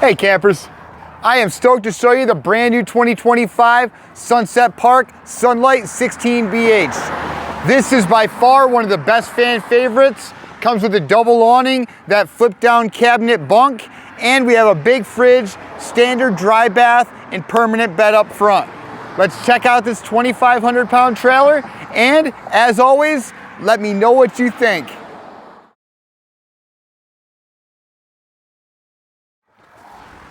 Hey campers, I am stoked to show you the brand new 2025 Sunset Park Sunlite 16BH. This is by far one of the best fan favorites. Comes with a double awning, that flip down cabinet bunk, and we have a big fridge, standard dry bath, and permanent bed up front. Let's check out this 2,500 pound trailer, and as always, let me know what you think.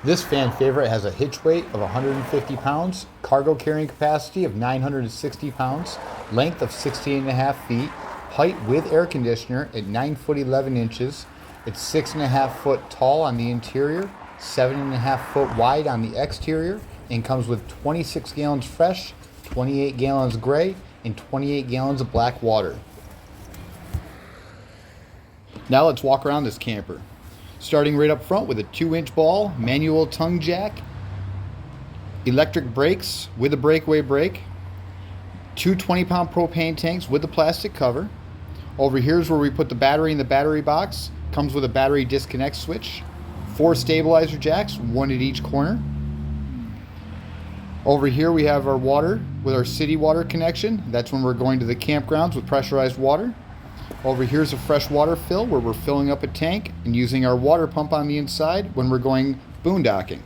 This fan favorite has a hitch weight of 150 pounds, cargo carrying capacity of 960 pounds, length of 16.5 feet, height with air conditioner at 9 foot 11 inches. It's 6.5 foot tall on the interior, 7.5 foot wide on the exterior, and comes with 26 gallons fresh, 28 gallons gray, and 28 gallons of black water. Now let's walk around this camper. Starting right up front with a 2-inch ball, manual tongue jack, electric brakes with a breakaway brake, two 20-pound propane tanks with the plastic cover. Over here is where we put the battery in the battery box. Comes with a battery disconnect switch, 4 stabilizer jacks, 1 at each corner. Over here we have our water with our city water connection. That's when we're going to the campgrounds with pressurized water. Over here's a fresh water fill where we're filling up a tank and using our water pump on the inside when we're going boondocking.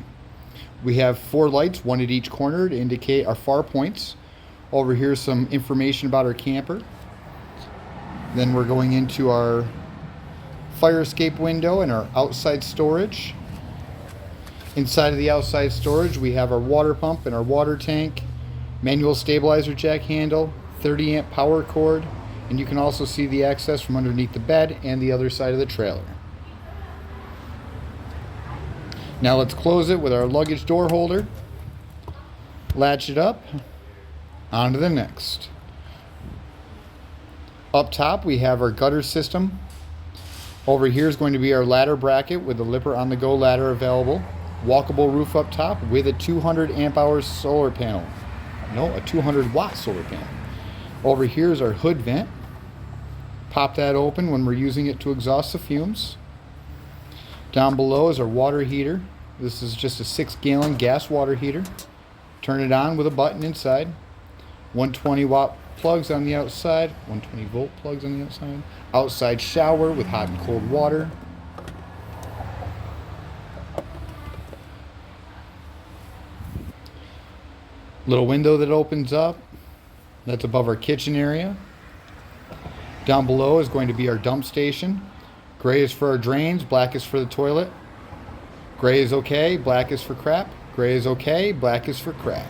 We have 4 lights, 1 at each corner to indicate our far points. Over here's some information about our camper. Then we're going into our fire escape window and our outside storage. Inside of the outside storage we have our water pump and our water tank, manual stabilizer jack handle, 30 amp power cord, and you can also see the access from underneath the bed and the other side of the trailer. Now let's close it with our luggage door holder, latch it up, on to the next. Up top we have our gutter system. Over here is going to be our ladder bracket with the Lipper on the go ladder available. Walkable roof up top with a 200 amp hour solar panel. No, a 200 watt solar panel. Over here is our hood vent. Pop that open when we're using it to exhaust the fumes. Down below is our water heater. This is just a 6-gallon gas water heater. Turn it on with a button inside. 120 watt plugs on the outside, 120 volt plugs on the outside. Outside shower with hot and cold water. Little window that opens up. That's above our kitchen area. Down below is going to be our dump station. Gray is for our drains, black is for the toilet. Gray is okay, black is for crap. Gray is okay, black is for crap.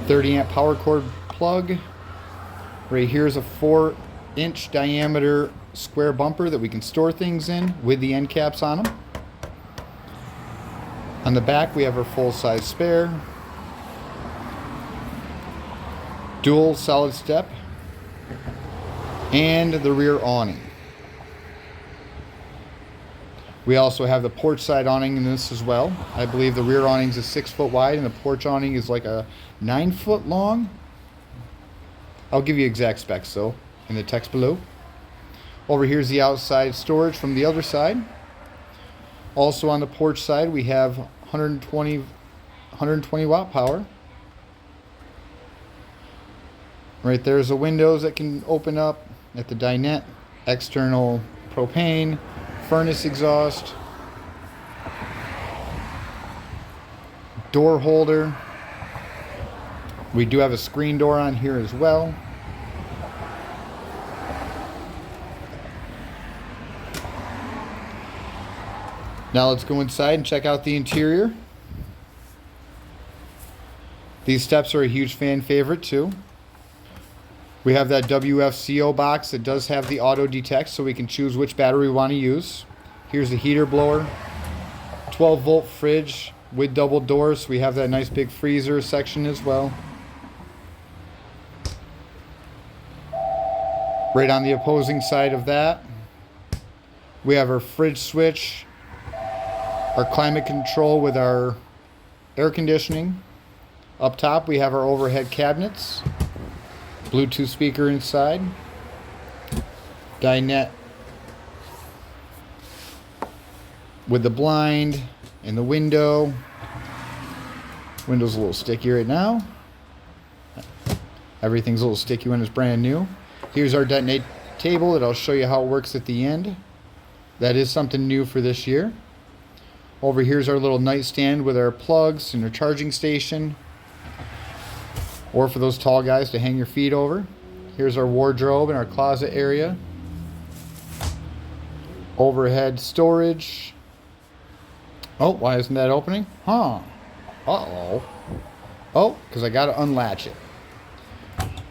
30 amp power cord plug. Right here is a 4-inch diameter square bumper that we can store things in with the end caps on them. On the back we have our full-size spare. Dual solid step, and the rear awning. We also have the porch side awning in this as well. I believe the rear awning is 6 foot wide and the porch awning is like a 9 foot long. I'll give you exact specs though in the text below. Over here's the outside storage from the other side. Also on the porch side we have 120 watt power. Right there's the windows that can open up at the dinette, external propane, furnace exhaust, door holder. We do have a screen door on here as well. Now let's go inside and check out the interior. These steps are a huge fan favorite too. We have that WFCO box that does have the auto detect so we can choose which battery we want to use. Here's the heater blower, 12 volt fridge with double doors. So we have that nice big freezer section as well. Right on the opposing side of that, we have our fridge switch, our climate control with our air conditioning. Up top we have our overhead cabinets. Bluetooth speaker inside, dinette with the blind, in the window. Window's a little sticky right now. Everything's a little sticky when it's brand new. Here's our detonate table that I'll show you how it works at the end. That is something new for this year. Over here's our little nightstand with our plugs and our charging station, or for those tall guys to hang your feet over. Here's our wardrobe and our closet area. Overhead storage. Oh, why isn't that opening? Huh. Uh-oh. Oh, because I got to unlatch it.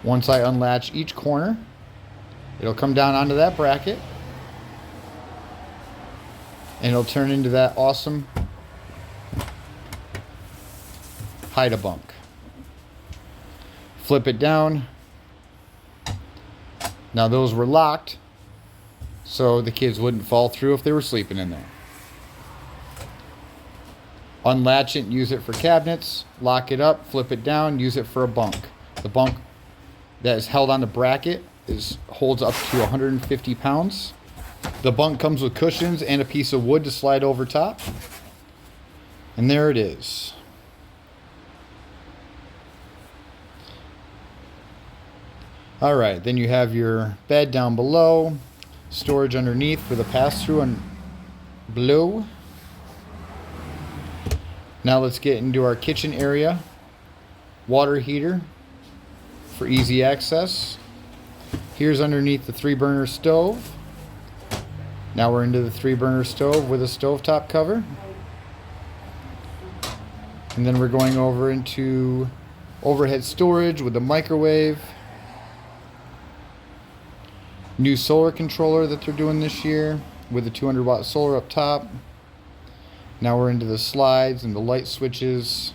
Once I unlatch each corner, it'll come down onto that bracket. And it'll turn into that awesome hide-a-bunk. Flip it down. Now those were locked, so the kids wouldn't fall through if they were sleeping in there. Unlatch it and use it for cabinets. Lock it up, flip it down, use it for a bunk. The bunk that is held on the bracket holds up to 150 pounds. The bunk comes with cushions and a piece of wood to slide over top. And there it is. All right, then you have your bed down below, storage underneath for the pass-through and below. Now let's get into our kitchen area. Water heater for easy access. Here's underneath the 3-burner stove. Now we're into the 3-burner stove with a stovetop cover. And then we're going over into overhead storage with the microwave. New solar controller that they're doing this year with the 200-watt solar up top. Now we're into the slides and the light switches.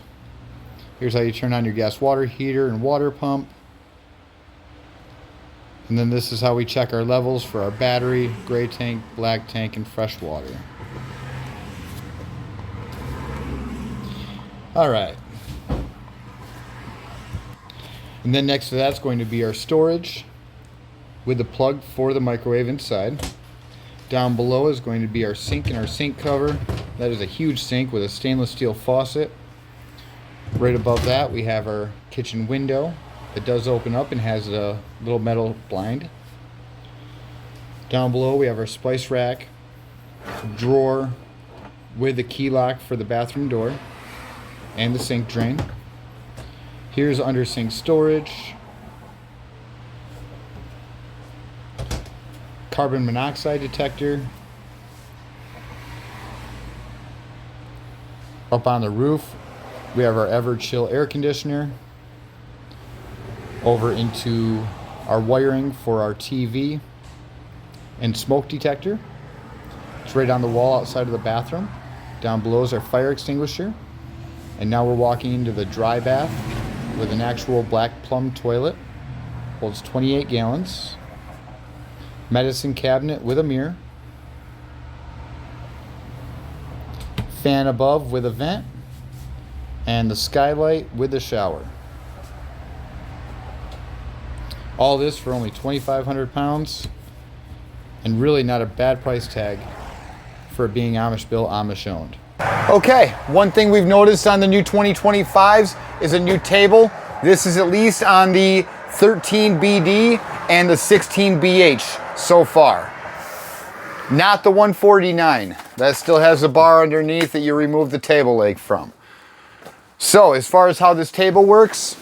Here's how you turn on your gas water heater and water pump. And then this is how we check our levels for our battery, gray tank, black tank, and fresh water. All right. And then next to that's going to be our storage with the plug for the microwave inside. Down below is going to be our sink and our sink cover. That is a huge sink with a stainless steel faucet. Right above that we have our kitchen window. It does open up and has a little metal blind. Down below we have our spice rack, drawer with a key lock for the bathroom door and the sink drain. Here's under sink storage. Carbon monoxide detector. Up on the roof we have our Ever-Chill air conditioner. Over into our wiring for our TV and smoke detector. It's right on the wall outside of the bathroom. Down below is our fire extinguisher. And now we're walking into the dry bath with an actual black plumb toilet. Holds 28 gallons. Medicine cabinet with a mirror. Fan above with a vent. And the skylight with a shower. All this for only 2,500 pounds, and really not a bad price tag for it being Amish built, Amish owned. Okay, one thing we've noticed on the new 2025s is a new table. This is at least on the 13BD and the 16BH so far. Not the 149. That still has a bar underneath that you remove the table leg from. So as far as how this table works,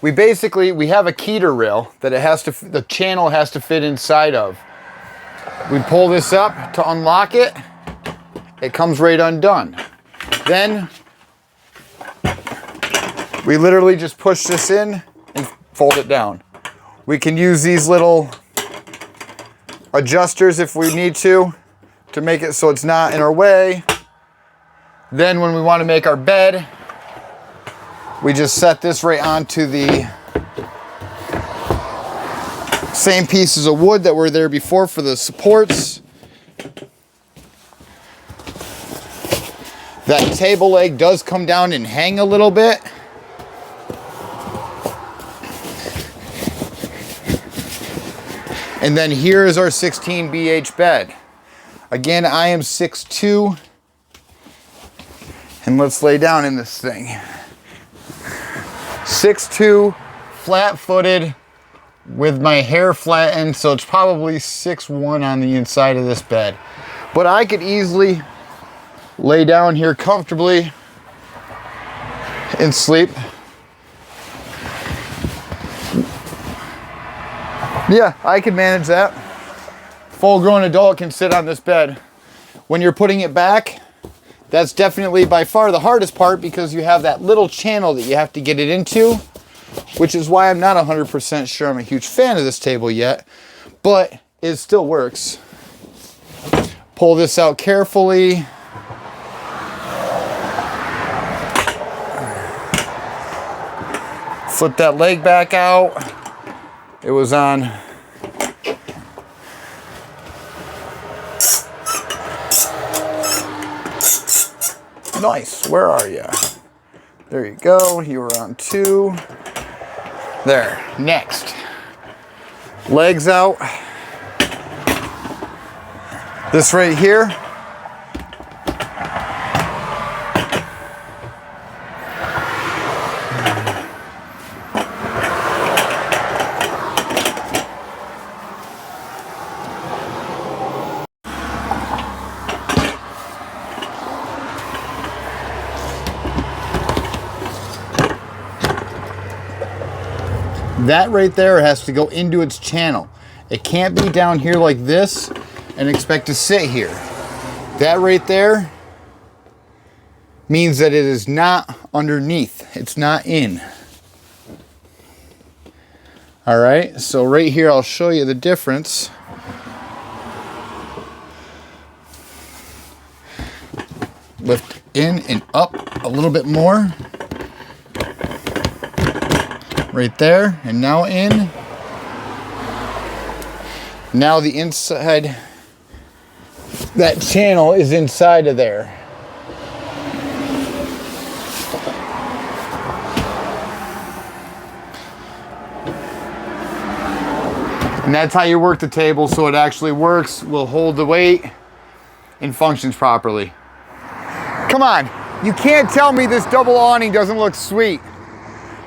we have a keter rail that the channel has to fit inside of. We pull this up to unlock it. It comes right undone. Then we literally just push this in and fold it down. We can use these little adjusters if we need to make it so it's not in our way. Then when we want to make our bed, we just set this right onto the same pieces of wood that were there before for the supports. That table leg does come down and hang a little bit. And then here is our 16BH bed. Again, I am 6'2". And let's lay down in this thing. 6'2", flat-footed, with my hair flattened, so it's probably 6'1" on the inside of this bed. But I could easily lay down here comfortably and sleep. Yeah, I could manage that. Full-grown adult can sit on this bed. When you're putting it back, that's definitely by far the hardest part, because you have that little channel that you have to get it into, which is why I'm not 100% sure I'm a huge fan of this table yet, but it still works. Pull this out carefully. Flip that leg back out. It was on. Nice, where are you? There you go, you were on 2. There, next. Legs out. This right here. That right there has to go into its channel. It can't be down here like this and expect to sit here. That right there means that it is not underneath. It's not in. All right, so right here I'll show you the difference. Lift in and up a little bit more. Right there, and now in. Now the inside, that channel is inside of there. And that's how you work the table so it actually works, will hold the weight, and functions properly. Come on, you can't tell me this double awning doesn't look sweet.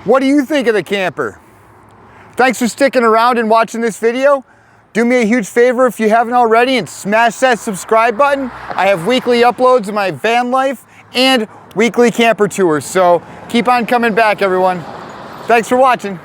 What do you think of the camper? Thanks for sticking around and watching this video. Do me a huge favor if you haven't already and smash that subscribe button. I have weekly uploads of my van life and weekly camper tours, so keep on coming back, everyone. Thanks for watching.